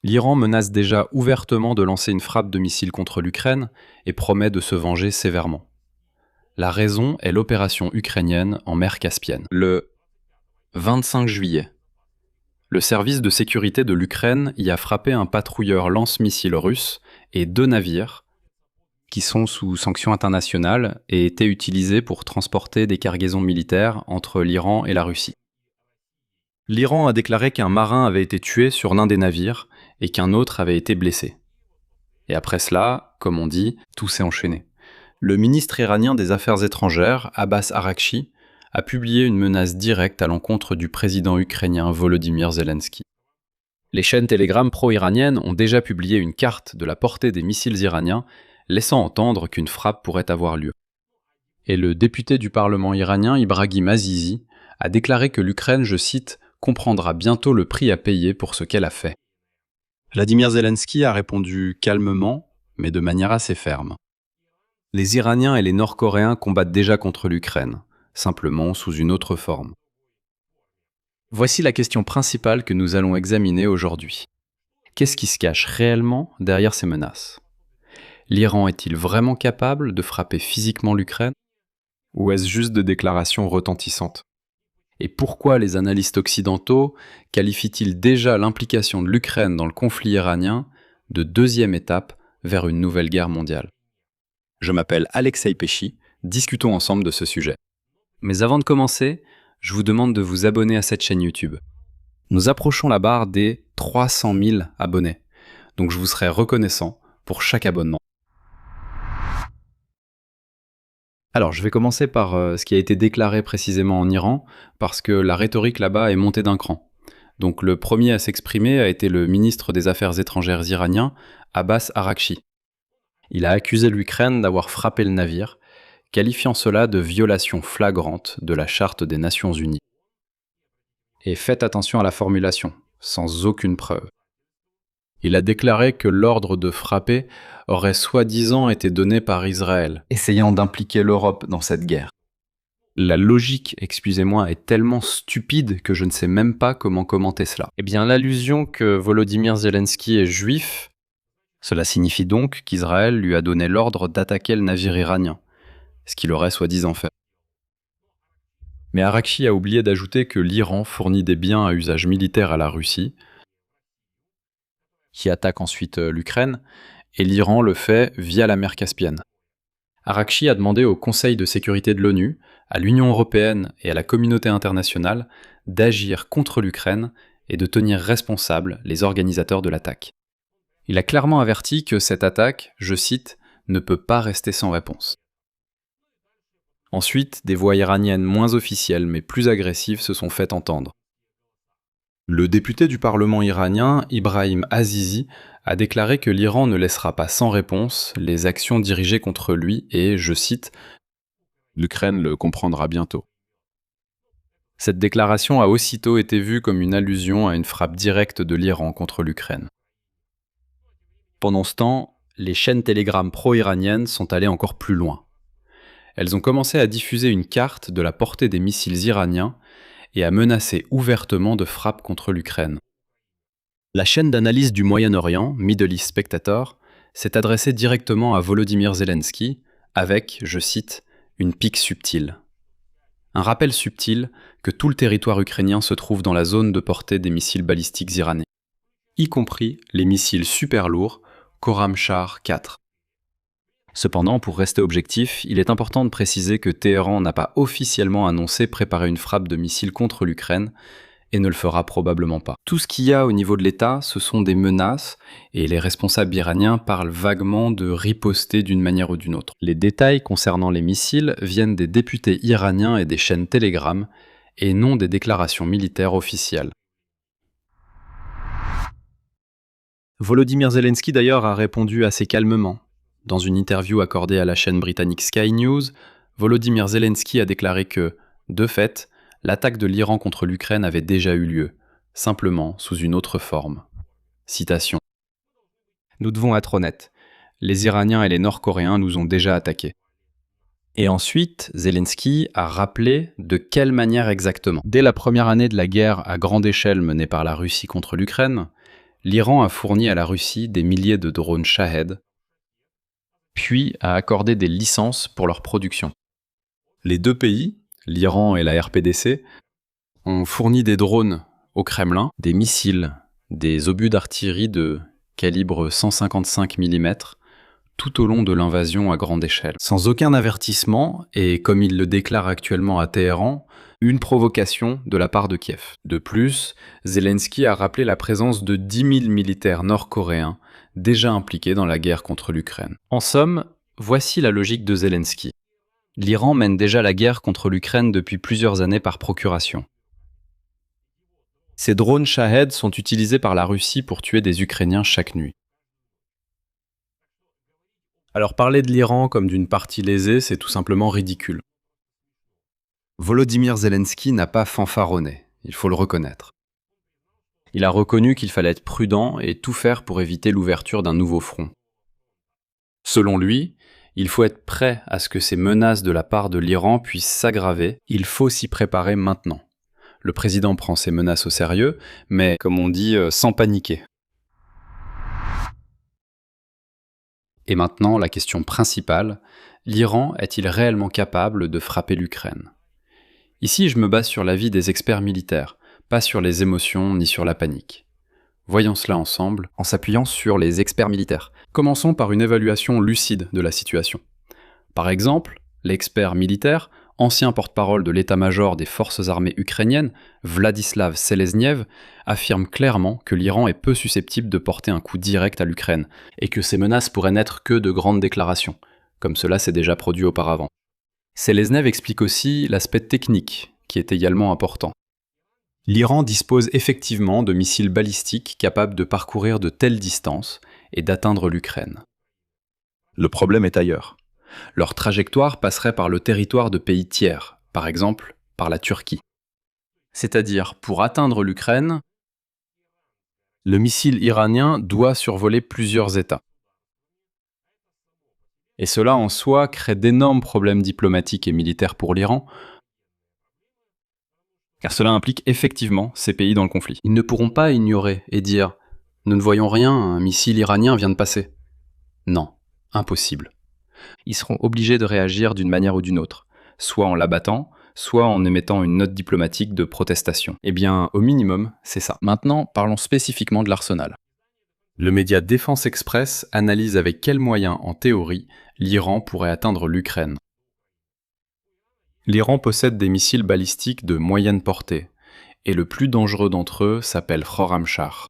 L'Iran menace déjà ouvertement de lancer une frappe de missiles contre l'Ukraine et promet de se venger sévèrement. La raison est l'opération ukrainienne en mer Caspienne. Le 25 juillet, le service de sécurité de l'Ukraine y a frappé un patrouilleur lance-missiles russe et 2 navires qui sont sous sanctions internationales et étaient utilisés pour transporter des cargaisons militaires entre l'Iran et la Russie. L'Iran a déclaré qu'un marin avait été tué sur l'un des navires et qu'un autre avait été blessé. Et après cela, comme on dit, tout s'est enchaîné. Le ministre iranien des Affaires étrangères, Abbas Araghchi, a publié une menace directe à l'encontre du président ukrainien Volodymyr Zelensky. Les chaînes Telegram pro-iraniennes ont déjà publié une carte de la portée des missiles iraniens, laissant entendre qu'une frappe pourrait avoir lieu. Et le député du Parlement iranien, Ibrahim Azizi, a déclaré que l'Ukraine, je cite, « comprendra bientôt le prix à payer pour ce qu'elle a fait ». Vladimir Zelensky a répondu calmement, mais de manière assez ferme. Les Iraniens et les Nord-Coréens combattent déjà contre l'Ukraine, simplement sous une autre forme. Voici la question principale que nous allons examiner aujourd'hui. Qu'est-ce qui se cache réellement derrière ces menaces ? L'Iran est-il vraiment capable de frapper physiquement l'Ukraine ? Ou est-ce juste des déclarations retentissantes ? Et pourquoi les analystes occidentaux qualifient-ils déjà l'implication de l'Ukraine dans le conflit iranien de deuxième étape vers une nouvelle guerre mondiale ? Je m'appelle Alexei Pesci, discutons ensemble de ce sujet. Mais avant de commencer, je vous demande de vous abonner à cette chaîne YouTube. Nous approchons la barre des 300 000 abonnés, donc je vous serai reconnaissant pour chaque abonnement. Alors, je vais commencer par ce qui a été déclaré précisément en Iran, parce que la rhétorique là-bas est montée d'un cran. Donc le premier à s'exprimer a été le ministre des Affaires étrangères iranien, Abbas Araghchi. Il a accusé l'Ukraine d'avoir frappé le navire, qualifiant cela de violation flagrante de la Charte des Nations Unies. Et faites attention à la formulation, sans aucune preuve. Il a déclaré que l'ordre de frapper aurait soi-disant été donné par Israël, essayant d'impliquer l'Europe dans cette guerre. La logique, excusez-moi, est tellement stupide que je ne sais même pas comment commenter cela. Eh bien, l'allusion que Volodymyr Zelensky est juif, cela signifie donc qu'Israël lui a donné l'ordre d'attaquer le navire iranien, ce qu'il aurait soi-disant fait. Mais Araghchi a oublié d'ajouter que l'Iran fournit des biens à usage militaire à la Russie, qui attaque ensuite l'Ukraine, et l'Iran le fait via la mer Caspienne. Araghchi a demandé au Conseil de sécurité de l'ONU, à l'Union européenne et à la communauté internationale d'agir contre l'Ukraine et de tenir responsables les organisateurs de l'attaque. Il a clairement averti que cette attaque, je cite, « ne peut pas rester sans réponse ». Ensuite, des voix iraniennes moins officielles mais plus agressives se sont fait entendre. Le député du Parlement iranien, Ibrahim Azizi, a déclaré que l'Iran ne laissera pas sans réponse les actions dirigées contre lui et, je cite, « l'Ukraine le comprendra bientôt ». Cette déclaration a aussitôt été vue comme une allusion à une frappe directe de l'Iran contre l'Ukraine. Pendant ce temps, les chaînes Telegram pro-iraniennes sont allées encore plus loin. Elles ont commencé à diffuser une carte de la portée des missiles iraniens et à menacer ouvertement de frappes contre l'Ukraine. La chaîne d'analyse du Moyen-Orient, Middle East Spectator, s'est adressée directement à Volodymyr Zelensky avec, je cite, « une pique subtile ». Un rappel subtil que tout le territoire ukrainien se trouve dans la zone de portée des missiles balistiques iraniens, y compris les missiles super lourds Khorramshahr 4. Cependant, pour rester objectif, il est important de préciser que Téhéran n'a pas officiellement annoncé préparer une frappe de missiles contre l'Ukraine et ne le fera probablement pas. Tout ce qu'il y a au niveau de l'État, ce sont des menaces et les responsables iraniens parlent vaguement de riposter d'une manière ou d'une autre. Les détails concernant les missiles viennent des députés iraniens et des chaînes Telegram et non des déclarations militaires officielles. Volodymyr Zelensky d'ailleurs a répondu assez calmement. Dans une interview accordée à la chaîne britannique Sky News, Volodymyr Zelensky a déclaré que, de fait, l'attaque de l'Iran contre l'Ukraine avait déjà eu lieu, simplement sous une autre forme. Citation. « Nous devons être honnêtes. Les Iraniens et les Nord-Coréens nous ont déjà attaqués. » Et ensuite, Zelensky a rappelé de quelle manière exactement. Dès la première année de la guerre à grande échelle menée par la Russie contre l'Ukraine, l'Iran a fourni à la Russie des milliers de drones Shahed, puis a accordé des licences pour leur production. Les deux pays, l'Iran et la RPDC, ont fourni des drones au Kremlin, des missiles, des obus d'artillerie de calibre 155 mm, tout au long de l'invasion à grande échelle. Sans aucun avertissement, et comme il le déclare actuellement à Téhéran, une provocation de la part de Kiev. De plus, Zelensky a rappelé la présence de 10 000 militaires nord-coréens déjà impliqués dans la guerre contre l'Ukraine. En somme, voici la logique de Zelensky. L'Iran mène déjà la guerre contre l'Ukraine depuis plusieurs années par procuration. Ces drones Shahed sont utilisés par la Russie pour tuer des Ukrainiens chaque nuit. Alors parler de l'Iran comme d'une partie lésée, c'est tout simplement ridicule. Volodymyr Zelensky n'a pas fanfaronné, il faut le reconnaître. Il a reconnu qu'il fallait être prudent et tout faire pour éviter l'ouverture d'un nouveau front. Selon lui, il faut être prêt à ce que ces menaces de la part de l'Iran puissent s'aggraver, il faut s'y préparer maintenant. Le président prend ces menaces au sérieux, mais, comme on dit, sans paniquer. Et maintenant, la question principale, l'Iran est-il réellement capable de frapper l'Ukraine ? Ici, je me base sur l'avis des experts militaires, pas sur les émotions ni sur la panique. Voyons cela ensemble en s'appuyant sur les experts militaires. Commençons par une évaluation lucide de la situation. Par exemple, l'expert militaire, ancien porte-parole de l'état-major des forces armées ukrainiennes, Vladislav Selezniev, affirme clairement que l'Iran est peu susceptible de porter un coup direct à l'Ukraine, et que ces menaces pourraient n'être que de grandes déclarations, comme cela s'est déjà produit auparavant. Selezniev explique aussi l'aspect technique, qui est également important. L'Iran dispose effectivement de missiles balistiques capables de parcourir de telles distances et d'atteindre l'Ukraine. Le problème est ailleurs. Leur trajectoire passerait par le territoire de pays tiers, par exemple par la Turquie. C'est-à-dire, pour atteindre l'Ukraine, le missile iranien doit survoler plusieurs États. Et cela en soi crée d'énormes problèmes diplomatiques et militaires pour l'Iran, car cela implique effectivement ces pays dans le conflit. Ils ne pourront pas ignorer et dire « Nous ne voyons rien, un missile iranien vient de passer ». Non, impossible. Ils seront obligés de réagir d'une manière ou d'une autre, soit en l'abattant, soit en émettant une note diplomatique de protestation. Eh bien, au minimum, c'est ça. Maintenant, parlons spécifiquement de l'arsenal. Le média Défense Express analyse avec quels moyens, en théorie, l'Iran pourrait atteindre l'Ukraine. L'Iran possède des missiles balistiques de moyenne portée, et le plus dangereux d'entre eux s'appelle Khorramshahr.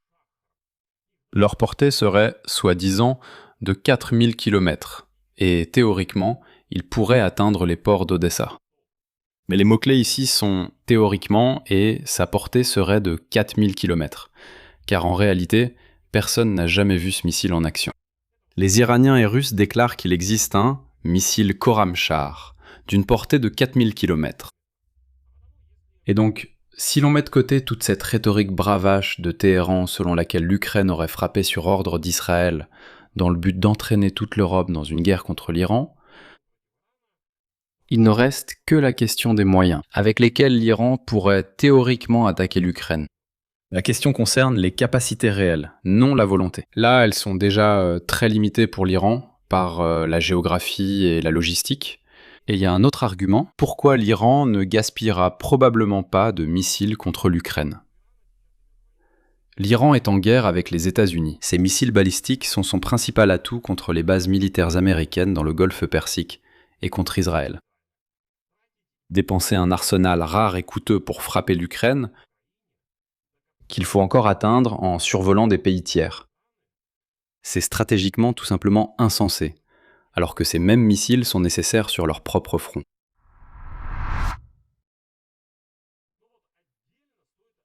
Leur portée serait, soi-disant, de 4000 km, et théoriquement, ils pourraient atteindre les ports d'Odessa. Mais les mots-clés ici sont « théoriquement » et sa portée serait de 4000 km, car en réalité, personne n'a jamais vu ce missile en action. Les Iraniens et Russes déclarent qu'il existe un missile Khorramshahr, d'une portée de 4000 km. Et donc, si l'on met de côté toute cette rhétorique bravache de Téhéran selon laquelle l'Ukraine aurait frappé sur ordre d'Israël dans le but d'entraîner toute l'Europe dans une guerre contre l'Iran, il ne reste que la question des moyens, avec lesquels l'Iran pourrait théoriquement attaquer l'Ukraine. La question concerne les capacités réelles, non la volonté. Là, elles sont déjà très limitées pour l'Iran par la géographie et la logistique. Et il y a un autre argument, pourquoi l'Iran ne gaspillera probablement pas de missiles contre l'Ukraine. L'Iran est en guerre avec les États-Unis. Ces missiles balistiques sont son principal atout contre les bases militaires américaines dans le Golfe Persique et contre Israël. Dépenser un arsenal rare et coûteux pour frapper l'Ukraine, qu'il faut encore atteindre en survolant des pays tiers. C'est stratégiquement tout simplement insensé, alors que ces mêmes missiles sont nécessaires sur leur propre front.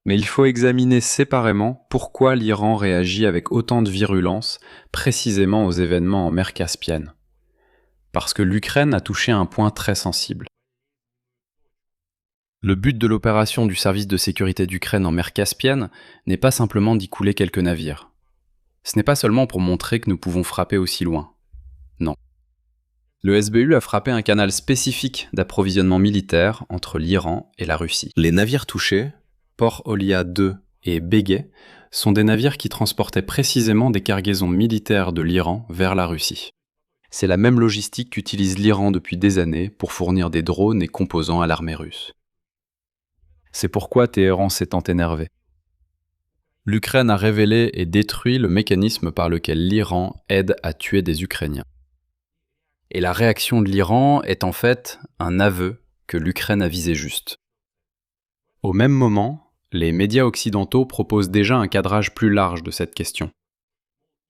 Mais il faut examiner séparément pourquoi l'Iran réagit avec autant de virulence précisément aux événements en mer Caspienne. Parce que l'Ukraine a touché un point très sensible. Le but de l'opération du service de sécurité d'Ukraine en mer Caspienne n'est pas simplement d'y couler quelques navires. Ce n'est pas seulement pour montrer que nous pouvons frapper aussi loin. Non. Le SBU a frappé un canal spécifique d'approvisionnement militaire entre l'Iran et la Russie. Les navires touchés, Port Olia 2 et Begay, sont des navires qui transportaient précisément des cargaisons militaires de l'Iran vers la Russie. C'est la même logistique qu'utilise l'Iran depuis des années pour fournir des drones et composants à l'armée russe. C'est pourquoi Téhéran s'est tant énervé. L'Ukraine a révélé et détruit le mécanisme par lequel l'Iran aide à tuer des Ukrainiens. Et la réaction de l'Iran est en fait un aveu que l'Ukraine a visé juste. Au même moment, les médias occidentaux proposent déjà un cadrage plus large de cette question.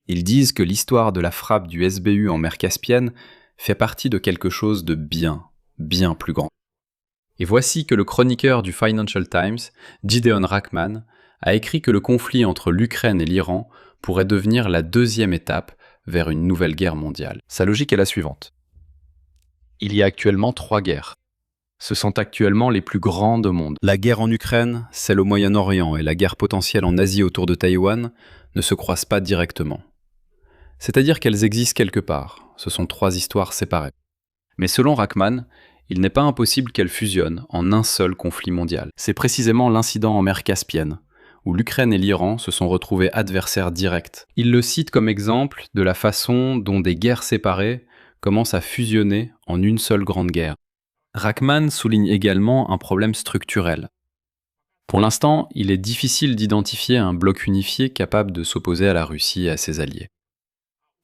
Ils disent que l'histoire de la frappe du SBU en mer Caspienne fait partie de quelque chose de bien plus grand. Et voici que le chroniqueur du Financial Times, Gideon Rachman, a écrit que le conflit entre l'Ukraine et l'Iran pourrait devenir la deuxième étape vers une nouvelle guerre mondiale. Sa logique est la suivante. Il y a actuellement 3 guerres. Ce sont actuellement les plus grandes au monde. La guerre en Ukraine, celle au Moyen-Orient et la guerre potentielle en Asie autour de Taïwan ne se croisent pas directement. C'est-à-dire qu'elles existent quelque part. Ce sont 3 histoires séparées. Mais selon Rachman, il n'est pas impossible qu'elles fusionnent en un seul conflit mondial. C'est précisément l'incident en mer Caspienne, où l'Ukraine et l'Iran se sont retrouvés adversaires directs. Il le cite comme exemple de la façon dont des guerres séparées commencent à fusionner en une seule grande guerre. Rachman souligne également un problème structurel. Pour l'instant, il est difficile d'identifier un bloc unifié capable de s'opposer à la Russie et à ses alliés.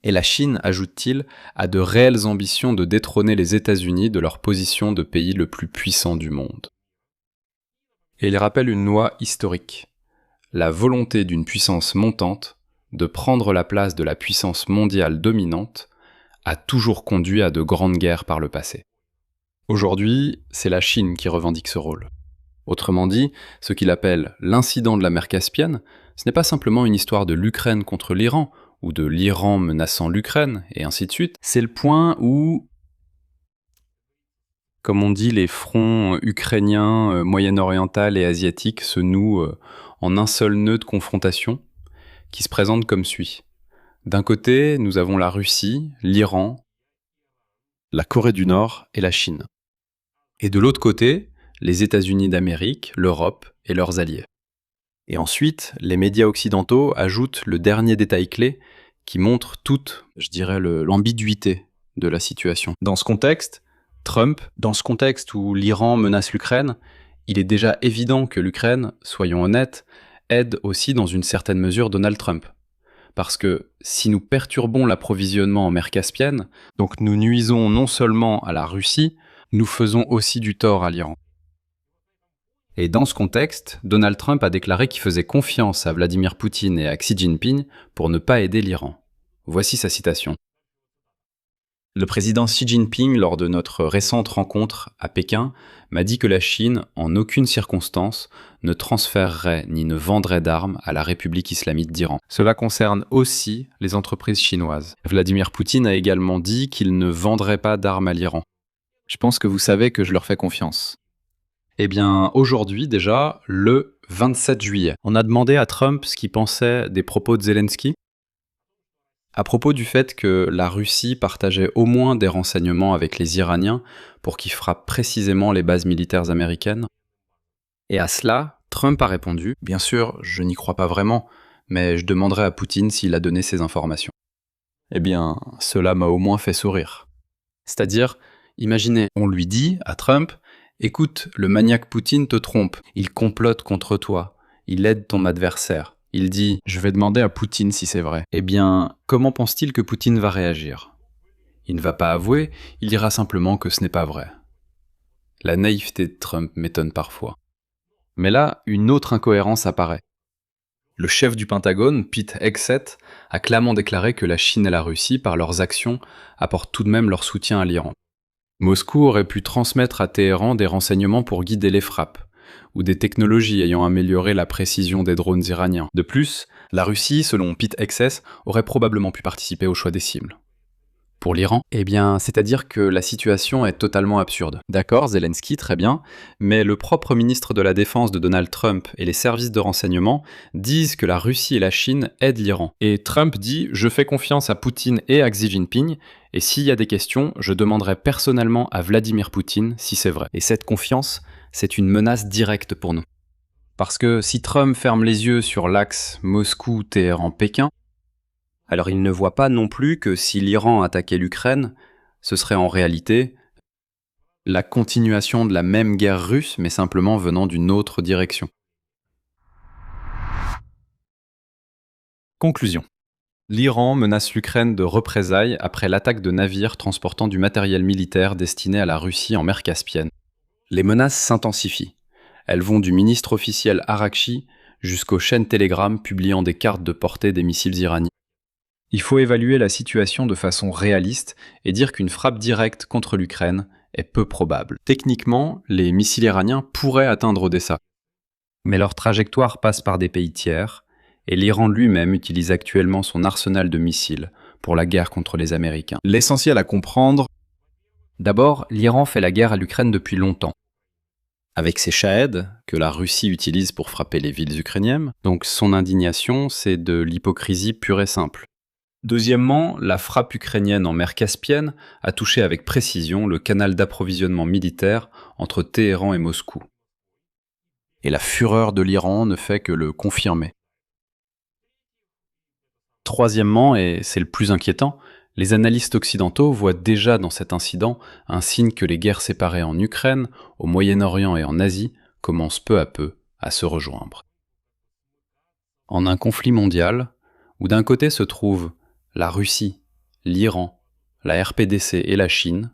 Et la Chine, ajoute-t-il, a de réelles ambitions de détrôner les États-Unis de leur position de pays le plus puissant du monde. Et il rappelle une loi historique. La volonté d'une puissance montante de prendre la place de la puissance mondiale dominante a toujours conduit à de grandes guerres par le passé. Aujourd'hui, c'est la Chine qui revendique ce rôle. Autrement dit, ce qu'il appelle l'incident de la mer Caspienne, ce n'est pas simplement une histoire de l'Ukraine contre l'Iran, ou de l'Iran menaçant l'Ukraine, et ainsi de suite. C'est le point où, comme on dit, les fronts ukrainiens, moyen-oriental et asiatiques se nouent en un seul nœud de confrontation, qui se présente comme suit. D'un côté, nous avons la Russie, l'Iran, la Corée du Nord et la Chine. Et de l'autre côté, les États-Unis d'Amérique, l'Europe et leurs alliés. Et ensuite, les médias occidentaux ajoutent le dernier détail clé qui montre toute, je dirais, l'ambiguïté de la situation. Dans ce contexte, dans ce contexte où l'Iran menace l'Ukraine, il est déjà évident que l'Ukraine, soyons honnêtes, aide aussi dans une certaine mesure Donald Trump. Parce que si nous perturbons l'approvisionnement en mer Caspienne, donc nous nuisons non seulement à la Russie, nous faisons aussi du tort à l'Iran. Et dans ce contexte, Donald Trump a déclaré qu'il faisait confiance à Vladimir Poutine et à Xi Jinping pour ne pas aider l'Iran. Voici sa citation. Le président Xi Jinping, lors de notre récente rencontre à Pékin, m'a dit que la Chine, en aucune circonstance, ne transférerait ni ne vendrait d'armes à la République islamique d'Iran. Cela concerne aussi les entreprises chinoises. Vladimir Poutine a également dit qu'il ne vendrait pas d'armes à l'Iran. Je pense que vous savez que je leur fais confiance. Eh bien, aujourd'hui déjà, le 27 juillet, on a demandé à Trump ce qu'il pensait des propos de Zelensky à propos du fait que la Russie partageait au moins des renseignements avec les Iraniens pour qu'ils frappent précisément les bases militaires américaines. Et à cela, Trump a répondu « Bien sûr, je n'y crois pas vraiment, mais je demanderai à Poutine s'il a donné ces informations. » Eh bien, cela m'a au moins fait sourire. C'est-à-dire, imaginez, on lui dit à Trump « Écoute, le maniaque Poutine te trompe, il complote contre toi, il aide ton adversaire. » Il dit « Je vais demander à Poutine si c'est vrai. » Eh bien, comment pense-t-il que Poutine va réagir ? Il ne va pas avouer, il dira simplement que ce n'est pas vrai. La naïveté de Trump m'étonne parfois. Mais là, une autre incohérence apparaît. Le chef du Pentagone, Pete Hegseth, a clairement déclaré que la Chine et la Russie, par leurs actions, apportent tout de même leur soutien à l'Iran. Moscou aurait pu transmettre à Téhéran des renseignements pour guider les frappes, ou des technologies ayant amélioré la précision des drones iraniens. De plus, la Russie, selon Pete Hegseth, aurait probablement pu participer au choix des cibles. Pour l'Iran, eh bien, c'est-à-dire que la situation est totalement absurde. D'accord, Zelensky, très bien, mais le propre ministre de la Défense de Donald Trump et les services de renseignement disent que la Russie et la Chine aident l'Iran. Et Trump dit « Je fais confiance à Poutine et à Xi Jinping, et s'il y a des questions, je demanderai personnellement à Vladimir Poutine si c'est vrai. » Et cette confiance, c'est une menace directe pour nous. Parce que si Trump ferme les yeux sur l'axe Moscou-Téhéran-Pékin, alors il ne voit pas non plus que si l'Iran attaquait l'Ukraine, ce serait en réalité la continuation de la même guerre russe, mais simplement venant d'une autre direction. Conclusion. L'Iran menace l'Ukraine de représailles après l'attaque de navires transportant du matériel militaire destiné à la Russie en mer Caspienne. Les menaces s'intensifient. Elles vont du ministre officiel Arakchi jusqu'aux chaînes Telegram publiant des cartes de portée des missiles iraniens. Il faut évaluer la situation de façon réaliste et dire qu'une frappe directe contre l'Ukraine est peu probable. Techniquement, les missiles iraniens pourraient atteindre Odessa. Mais leur trajectoire passe par des pays tiers, et l'Iran lui-même utilise actuellement son arsenal de missiles pour la guerre contre les Américains. L'essentiel à comprendre, d'abord, l'Iran fait la guerre à l'Ukraine depuis longtemps. Avec ses Shahed, que la Russie utilise pour frapper les villes ukrainiennes, donc son indignation, c'est de l'hypocrisie pure et simple. Deuxièmement, la frappe ukrainienne en mer Caspienne a touché avec précision le canal d'approvisionnement militaire entre Téhéran et Moscou. Et la fureur de l'Iran ne fait que le confirmer. Troisièmement, et c'est le plus inquiétant, les analystes occidentaux voient déjà dans cet incident un signe que les guerres séparées en Ukraine, au Moyen-Orient et en Asie commencent peu à peu à se rejoindre. En un conflit mondial, où d'un côté se trouvent la Russie, l'Iran, la RPDC et la Chine,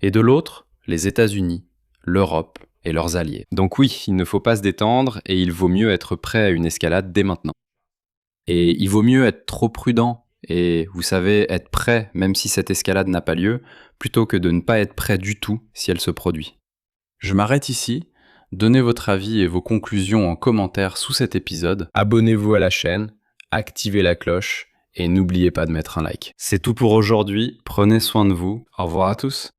et de l'autre, les États-Unis, l'Europe et leurs alliés. Donc oui, il ne faut pas se détendre et il vaut mieux être prêt à une escalade dès maintenant. Et il vaut mieux être trop prudent et, vous savez, être prêt même si cette escalade n'a pas lieu, plutôt que de ne pas être prêt du tout si elle se produit. Je m'arrête ici, donnez votre avis et vos conclusions en commentaire sous cet épisode, abonnez-vous à la chaîne, activez la cloche, et n'oubliez pas de mettre un like. C'est tout pour aujourd'hui, prenez soin de vous, au revoir à tous.